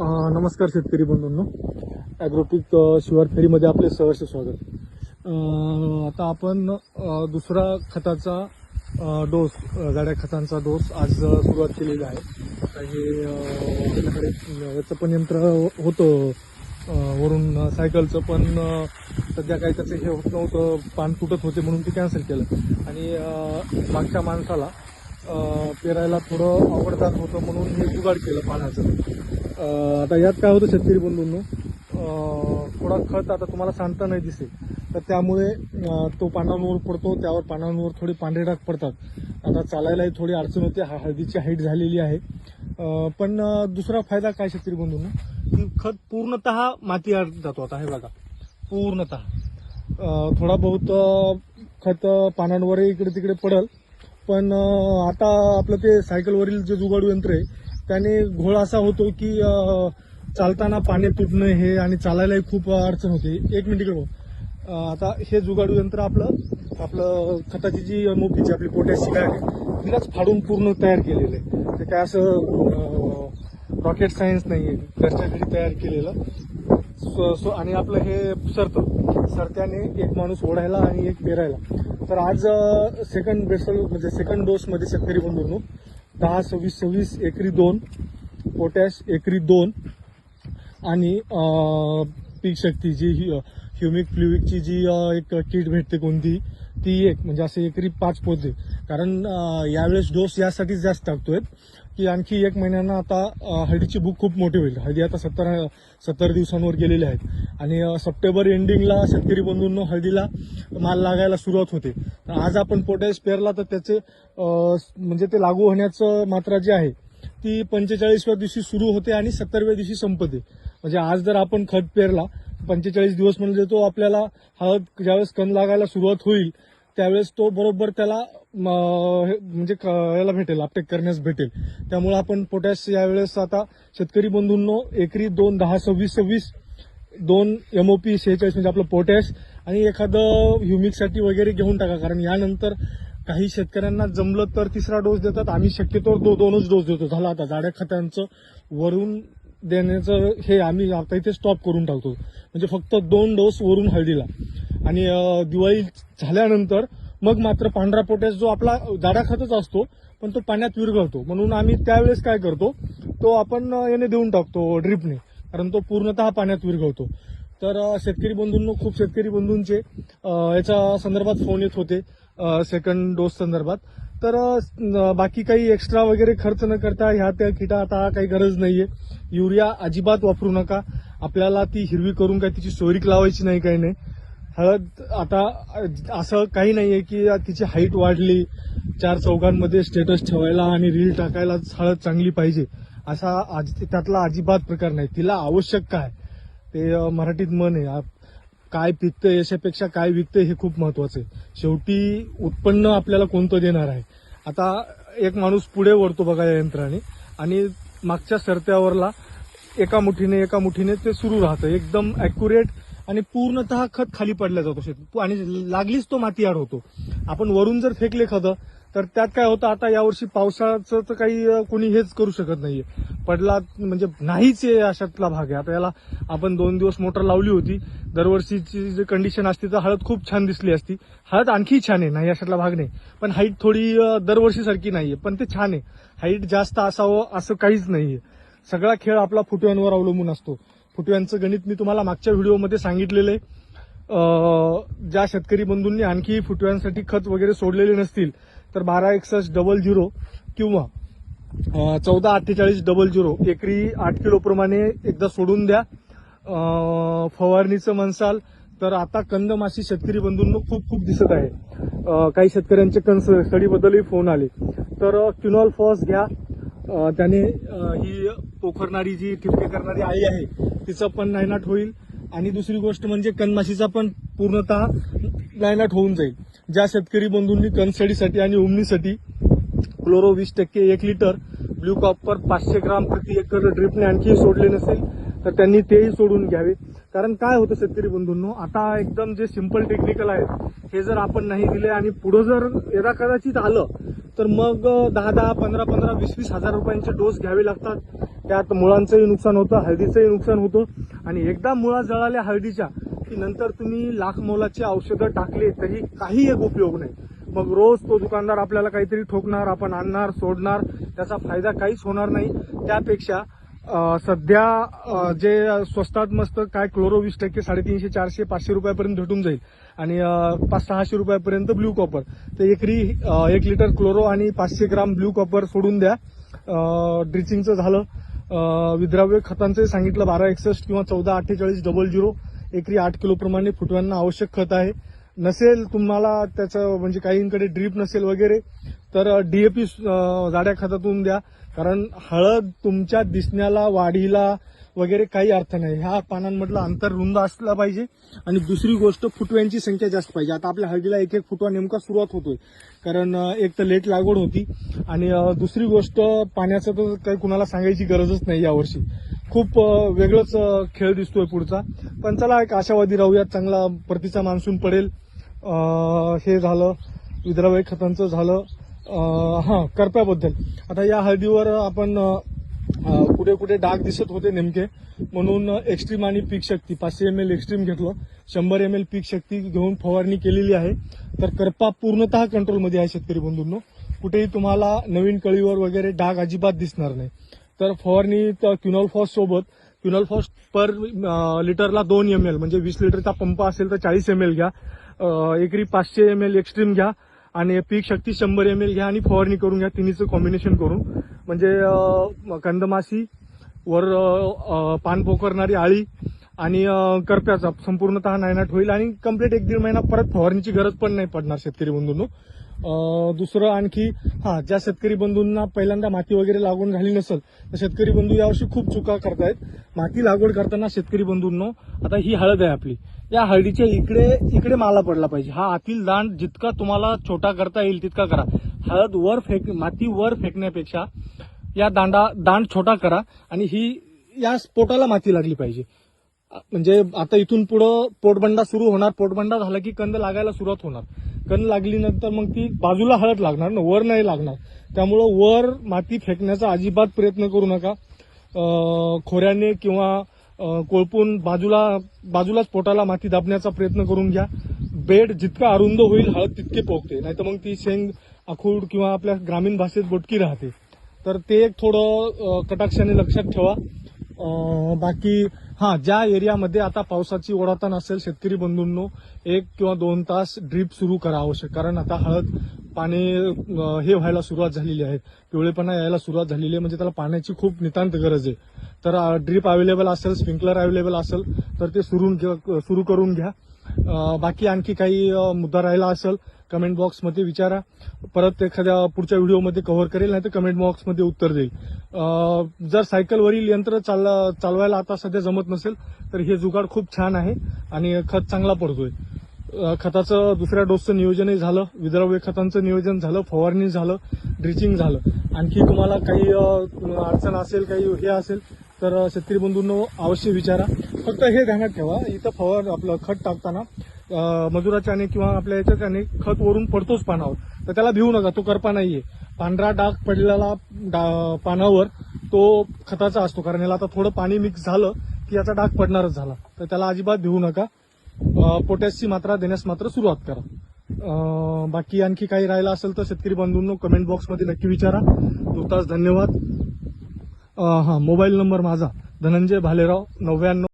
नमस्कार शेतकरी बंधूंनो, ॲग्रोपिक शिवार फेरीमध्ये आपले सहर्ष स्वागत. आता आपण दुसरा खताचा डोस, गाड्या खतांचा डोस आज सुरुवात केलेला आहे. आता हे आपल्याकडे याचं पण यंत्र होतं वरून सायकलचं, पण सध्या काही त्याचं हे होत नव्हतं, पान तुटत होते म्हणून ते कॅन्सल केलं. आणि मागच्या माणसाला पेरायला थोडं अवघड जात होतं म्हणून हे जुगाड केलं पाण्याचं. आता यात काय होतं शेतकरी बंधूंनो, थोडा खत आता तुम्हाला सांगता नाही दिसेल, तर त्यामुळे तो पानांवर पडतो, त्यावर पानांवर थोडी पांढरे डाग पडतात. आता चालायलाही थोडी अडचण होते. हळदीची हाईट झालेली आहे. पण दुसरा फायदा काय शेतकरी बंधूंनो, की खत पूर्णतः मातीआड जातो. आता हे बघा, पूर्णतः थोडा बहुत खत पानांवर इकडे तिकडे पडल, पण आता आपलं ते सायकलवरील जे जुगाडू यंत्र आहे त्याने घोळ असा होतो की चालताना पाणी तुटणं हे, आणि चालायलाही खूप अडचण होते. एक मिनिट इकडे. आता हे जुगाडू यंत्र आपलं खताची जी मोपीची आपली पोटॅशची काय आहे तिलाच फाडून पूर्ण तयार केलेलं आहे. ते काय असं रॉकेट सायन्स नाही आहे, घरच्या घरी तयार केलेलं. आणि आपलं हे सरत्याने एक माणूस ओढायला आणि एक पेरायला. तर आज सेकंड डोस मध्ये शेतकरी बंधूंनो 10-26-26 एकरी 2 पोटॅश एकरी 2 आणि पीक शक्ती जी ह्युमिक फ्लुइडची जी एक किट भेटते कोणती ती एक, म्हणजे असे एकरी 5 पोते. कारण यावेळेस डोस यासाठी जास्त टाकतोय की आणखी 1 महिन्यानं आता हळदीची बुक खूप मोठी होईल. हळदी आता 70 दिवसांवर गेलेले आहेत आणि सप्टेंबर एंडिंगला शेतकरी बंधूंनो हळदीला माल लागायला सुरुवात होते. आज आपण पोटॅश पेरला तर त्याचे म्हणजे ते लागू होण्याचं मात्रा जी आहे ती 45व्या दिवशी सुरू होते आणि 70व्या दिवशी संपते. म्हणजे आज जर आपण खत पेरला 45 दिवस म्हणजे तो आपल्याला हळद ज्यावेळेस कण लागायला सुरुवात होईल त्यावेळेस तो बरोबर त्याला म्हणजे याला भेटेल, अपटेक करण्यास भेटेल. त्यामुळे आपण पोटॅश यावेळेस आता शेतकरी बंधूंनो एकरी 2 10-26-26 2 MOP 46 म्हणजे आपलं पोटॅश आणि एखादं ह्युमिकसाठी वगैरे घेऊन टाका. कारण यानंतर काही शेतकऱ्यांना जमलं तर तिसरा डोस देतात. आम्ही शक्यतो 2च डोस देतो. झालं आता जाड्या खतांचं वरून देण्याचं हे आम्ही आता इथे स्टॉप करून टाकतो. म्हणजे फक्त 2 डोस वरून हळदीला. आणि दिवाळी झाल्यानंतर मग मात्र पांढरा पोटॅश जो आपला जाडा खतच असतो पण तो पाण्यात विरघळतो, म्हणून आम्ही त्यावेळेस काय करतो तो आपण याने देऊन टाकतो ड्रिपने, कारण तो पूर्णतः पाण्यात विरघळतो. तर शेतकरी बंधूंनो, खूप शेतकरी बंधूंचे याच्या संदर्भात फोन येत होते सेकंड डोस संदर्भात. तर बाकी काही एक्स्ट्रा वगैरे खर्च न करता ह्या त्या किटा आता काही गरज नाहीये. युरिया अजिबात वापरू नका. आपल्याला ती हिरवी करून काय तिची सोयरीक लावायची नाही, काही नाही. हळद आता असं काही नाहीये की तिची हाईट वाढली 4 चौघांमध्ये स्टेटस ठेवायला आणि रील टाकायला हळद चांगली पाहिजे असा त्यातला अजिबात प्रकार नाही. तिला आवश्यक काय ते मराठीत म्हण आहे, काय पिकतंय याच्यापेक्षा काय विकतंय हे खूप महत्वाचं आहे. शेवटी उत्पन्न आपल्याला कोणतं देणार आहे. आता एक माणूस पुढे वळतो बघा या यंत्राने आणि मागच्या सरत्यावरला एका मुठीने ते सुरू राहतं एकदम अॅक्युरेट आणि पूर्णतः खत खाली पडला जातो शेत आणि लागलीच तो मातीआड होतो. आपण वरून जर फेकले खत तर त्यात काय होतं, आता यावर्षी पावसाळ्याचं तर काही कोणी हेच करू शकत नाहीये, पडला म्हणजे नाहीच आहे अशातला भाग आहे. आता याला आपण 2 दिवस मोटर लावली होती. दरवर्षीची जी कंडिशन असती तर हळद खूप छान दिसली असती. हळद आणखी छान आहे, नाही अशातला भाग नाही, पण हाईट थोडी दरवर्षीसारखी नाहीये, पण ते छान आहे. हाईट जास्त असावं असं काहीच नाहीये. सगळा खेळ आपला फुटव्यांवर अवलंबून असतो. फुटव्यांचं गणित मी तुम्हाला मागच्या व्हिडिओमध्ये सांगितलेलं आहे. ज्या शेतकरी बंधूंनी आणखी फुटव्यांसाठी खत वगैरे सोडलेले नसतील तर 126100 किंवा 144800 एकरी 8 किलो प्रमाणे एकदा सोडून द्या. फवारणीचं म्हणसाल तर आता कंदमाशी शेतकरी बंधूंना खूप दिसत आहे. काही शेतकऱ्यांचे सडीबद्दलही फोन आले. तर क्युनॉल फॉस घ्या. त्याने ही पोखरणारी जी ठिपके करणारी आळी आहे तिचं पण नायनाट होईल आणि दुसरी गोष्ट म्हणजे कणमाशीचा पण पूर्णतः नायनाट होऊन जाईल. ज्या शेतकरी बंधूंनी कणसडीसाठी आणि उमणीसाठी क्लोरो 20% 1 लिटर, ब्ल्यू कॉपर 500 ग्राम प्रति एकर ड्रिपने आणखी सोडले नसेल तर त्यांनी तेही सोडून घ्यावे. कारण काय होतं शेतकरी बंधूंनो, आता एकदम जे सिंपल टेक्निकल आहे हे जर आपण नाही दिले आणि पुढे जर यदा कदाचित आलं तर मग 10-10, 15-15, 20-20 हजार रुपयांचे डोस घ्यावे लागतात. त्यात मुळांचंही नुकसान होतं, हळदीचंही नुकसान होतं. आणि एकदा मुळा जळाल्या हळदीच्या की नंतर तुम्ही लाख मोलाची औषधं टाकले तरी काही एक उपयोग नाही. मग रोज तो दुकानदार आपल्याला काहीतरी ठोकणार, आपण आणणार सोडणार, त्याचा फायदा काहीच होणार नाही. त्यापेक्षा सध्या जे स्वस्तात मस्त काय क्लोरो 20% 350, 400, 500 रुपयापर्यंत भेटून जाईल आणि 500-600 रुपयापर्यंत ब्ल्यू कॉपर. तर एकरी 1 लिटर क्लोरो आणि 500 ग्राम ब्ल्यू कॉपर सोडून द्या. ड्रिचिंगचं झालं, विद्राव्य खतांचं सांगितलं 1261 किंवा 144800 एकरी 8 किलो प्रमाणे फुटव्यांना आवश्यक खत आहे. नसेल तुम्हाला त्याचं म्हणजे काहींकडे ड्रीप नसेल वगैरे तर डीएपी जाड्या खतातून द्या. कारण हळद तुमच्या दिसण्याला, वाढीला वगैरे काही अर्थ नाही. ह्या पानांमधलं अंतर रुंद असलं पाहिजे. आणि दुसरी गोष्ट, फुटव्यांची संख्या जास्त पाहिजे. आता आपल्या हळदीला एक फुटवा नेमका सुरुवात होतोय, कारण एक तर लेट लागवड होती आणि दुसरी गोष्ट पाण्याचं तर काही कुणाला सांगायची गरजच नाही. यावर्षी खूप वेगळंच खेळ दिसतोय पुढचा. पण चला एक आशावादी राहूयात, चांगला परतीचा मान्सून पडेल. हे झालं, विद्राव्य खतांचं झालं. करप्याबद्दल आता या हळदीवर आपण कुठे कुठे डाग दिसत होते नेमके, म्हणून एक्स्ट्रीम आणि पीक शक्ती 500 ml एक्स्ट्रीम घेतलं, 100 ml पीक शक्ती घेऊन फवारणी केलेली आहे. तर करपा पूर्णतः कंट्रोलमध्ये आहे शेतकरी बंधूंनो. कुठेही तुम्हाला नवीन कळीवर वगैरे डाग अजिबात दिसणार नाही. तर फवारणी क्विनॉल फॉस पर लिटरला 2 ml म्हणजे 20 लिटरचा पंप असेल तर 40 ml घ्या. एकरी 500 ml एक्स्ट्रीम घ्या आणि पीक शक्ती 100 ml घ्या आणि फवारणी करून घ्या, तिन्हीचं कॉम्बिनेशन करून. म्हणजे कंदमाशी वर पान पोखरणारी आळी आणि करप्याचा संपूर्णतः नायनाट होईल आणि कंप्लीट 1-1.5 महिना परत फवारणीची गरज पण नाही पडणार शेतकरी बंधूंनो. दुसरं आणखी ज्या शेतकरी बंधूंना पहिल्यांदा माती वगैरे लागवड झाली नसेल तर शेतकरी बंधू यावर्षी खूप चुका करतायत. माती लागवड करताना शेतकरी बंधूंनो, आता ही हळद आहे आपली, या हळदीच्या इकडे माला पडला पाहिजे. हा आतील दांड जितका तुम्हाला छोटा करता येईल तितका करा. हळद माती वर फेकण्यापेक्षा या दांड छोटा करा आणि ही या पोटाला माती लागली पाहिजे. म्हणजे आता इथून पुढं पोटबंडा सुरू होणार. पोटबंडा झाला की कंद लागायला सुरुवात होणार. कंद लागली नंतर मग ती बाजूला हळद लागणार ना, वर नाही लागणार. त्यामुळं वर माती फेकण्याचा अजिबात प्रयत्न करू नका. खोऱ्याने किंवा कोळपून बाजूलाच पोटाला माती दाबण्याचा प्रयत्न करून घ्या. बेड जितका अरुंद होईल हळद तितके पोकते, नाहीतर मग ती शेंग आखूड किंवा आपल्या ग्रामीण भाषेत बोटकी राहते. तर ते एक थोडं कटाक्षाने लक्षात ठेवा. बाकी ज्या एरियामध्ये आता पावसाची ओढाताण असेल शेतकरी बंधूंनो, 1 किंवा 2 तास ड्रीप सुरू करा आवश्यक. कारण आता हळद पाणी हे व्हायला सुरुवात झालेली आहे, पिवळेपणा यायला सुरुवात झालेली आहे. म्हणजे त्याला पाण्याची खूप नितांत गरज आहे. तर ड्रीप अवेलेबल असेल, स्प्रिंकलर अवेलेबल असेल तर ते सुरू करून घ्या. बाकी आणखी काही मुद्दा राहिला असेल कमेंट बॉक्समध्ये विचारा. परत एखाद्या पुढच्या व्हिडिओमध्ये कव्हर करेल, नाही तर कमेंट बॉक्समध्ये उत्तर देईल. जर सायकलवरील यंत्र चालवायला आता सध्या जमत नसेल तर हे जुगाड खूप छान आहे आणि खत चांगला पडतोय. खताचं दुसऱ्या डोसचं नियोजनही झालं, विद्राव्य खतांचं नियोजन झालं, फवारणी झालं, ड्रिचिंग झालं. आणखी तुम्हाला काही अडचण असेल, काही हे असेल तर शेतकरी बंधूंनो अवश्य विचारा. फक्त हे ध्यानात ठेवा, इथं आपलं खत टाकताना मजुराच्याने किंवा आपल्या याच्याने खत वरून पडतोच पानावर, तर त्याला भिवू नका. तो करपा नाहीये. पांढरा डाग पडलेला पानावर तो खताचा असतो. कारण याला आता थोडं पाणी मिक्स झालं की याचा डाग पडणारच झाला. तर त्याला अजिबात भिवू नका. पोटॅशची मात्रा देण्यास मात्र सुरुवात करा. बाकी आणखी काही राहिला असेल तर शेतकरी बंधूंनो कमेंट बॉक्समध्ये नक्की विचारा. तुर्तास धन्यवाद. मोबाईल नंबर माझा धनंजय भालेराव 99